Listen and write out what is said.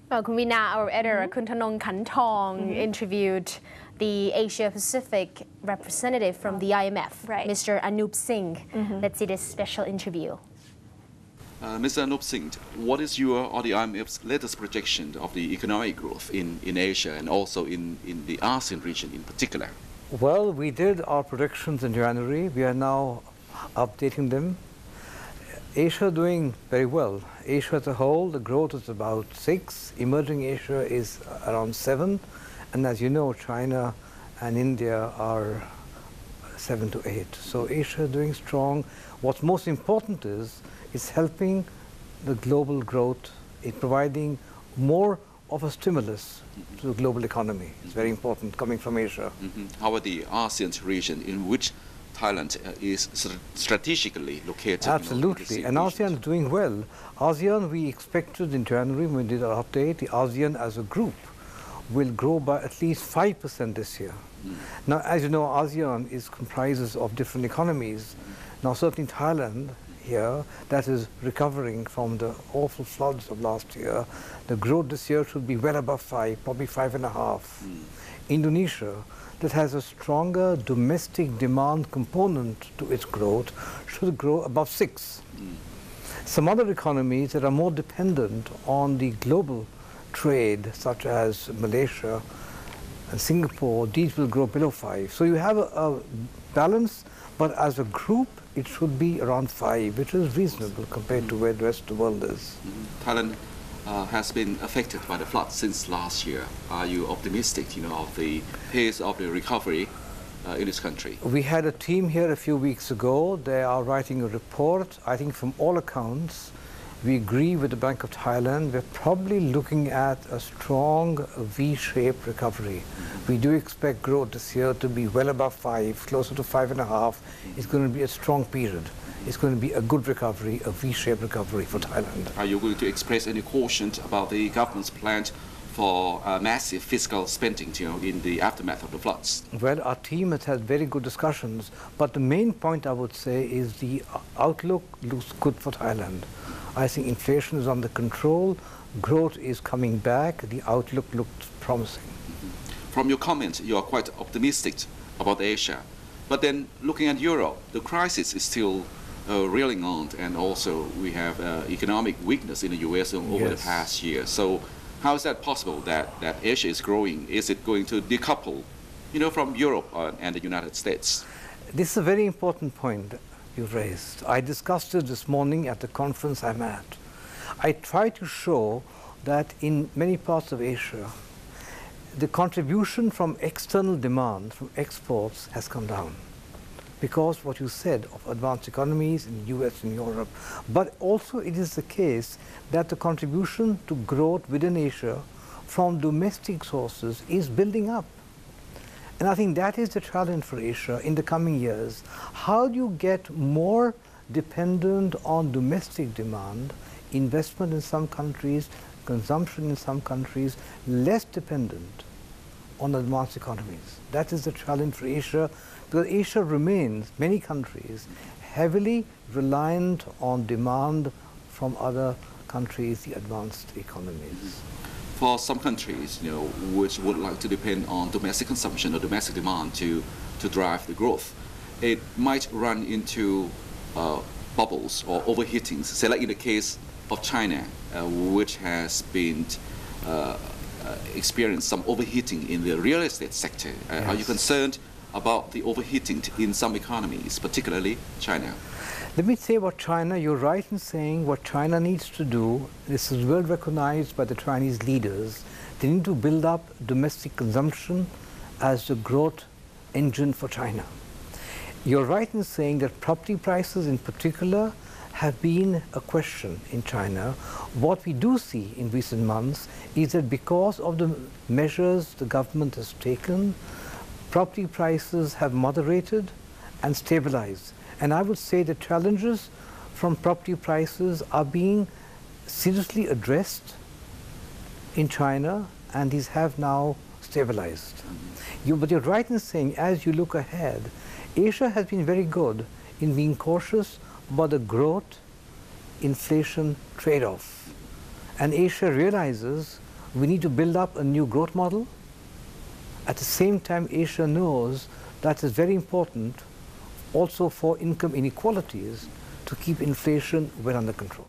Well, Kumina, our editor, Kuntanong Kantong, interviewed the Asia Pacific representative from the IMF, Mr. Anoop Singh. Let's see this special interview. Mr. Anoop Singh, what is your or the IMF's latest projection of the economic growth in Asia and also in the ASEAN region in particular? Well, we did our predictions in January. We are now updating them. Asia doing very well. Asia as a whole, the growth is about 6. Emerging Asia is around 7. And as you know, China and India are 7 to 8. So Asia doing strong. What's most important is helping the global growth, providing more of a stimulus to the global economy. It's very important coming from Asia. How about the ASEAN region in which Thailand is strategically located? Absolutely, and ASEAN is doing well. ASEAN, we expected in January when we did our update, the ASEAN as a group will grow by at least 5% this year. Now, as you know, ASEAN comprises of different economies. Now, certainly Thailand here, that is recovering from the awful floods of last year. The growth this year should be well above 5, probably 5.5. Indonesia, that has a stronger domestic demand component to its growth, should grow above 6. Some other economies that are more dependent on the global trade, such as Malaysia and Singapore, these will grow below 5. So you have a balance, but as a group, it should be around 5, which is reasonable compared to where the rest of the world is. Thailand has been affected by the floods since last year. Are you optimistic, of the pace of the recovery in this country? We had a team here a few weeks ago. They are writing a report. I think from all accounts, we agree with the Bank of Thailand. We're probably looking at a strong V-shaped recovery. We do expect growth this year to be well above 5, closer to 5.5. It's going to be a strong period. It's going to be a good recovery, a V-shaped recovery for Thailand. Are you going to express any caution about the government's plan for massive fiscal spending, in the aftermath of the floods? Well, our team has had very good discussions, but the main point I would say is the outlook looks good for Thailand. I think inflation is under control, growth is coming back, the outlook looks promising. From your comments, you are quite optimistic about Asia. But then looking at Europe, the crisis is still reeling on, and also we have economic weakness in the US over the past year. So how is that possible that Asia is growing? Is it going to decouple, from Europe and the United States? This is a very important point you raised. I discussed it this morning at the conference I'm at. I tried to show that in many parts of Asia, the contribution from external demand, from exports, has come down. Because what you said of advanced economies in the US and Europe, but also it is the case that the contribution to growth within Asia from domestic sources is building up. And I think that is the challenge for Asia in the coming years. How do you get more dependent on domestic demand, investment in some countries, consumption in some countries, less dependent on advanced economies? That is the challenge for Asia, because Asia remains, many countries, heavily reliant on demand from other countries, the advanced economies. For some countries, which would like to depend on domestic consumption or domestic demand to drive the growth, it might run into bubbles or overheatings. Say, like in the case of China, which has been experienced some overheating in the real estate sector. Are you concerned about the overheating in some economies, particularly China? Let me say about China. You're right in saying what China needs to do. This is well recognized by the Chinese leaders. They need to build up domestic consumption as the growth engine for China. You're right in saying that property prices in particular have been a question in China. What we do see in recent months is that because of the measures the government has taken, property prices have moderated and stabilized. And I would say the challenges from property prices are being seriously addressed in China, and these have now stabilized. But you're right in saying, as you look ahead, Asia has been very good in being cautious about the growth-inflation trade-off. And Asia realizes We need to build up a new growth model. At the same time, Asia knows that it's very important also for income inequalities to keep inflation well under control.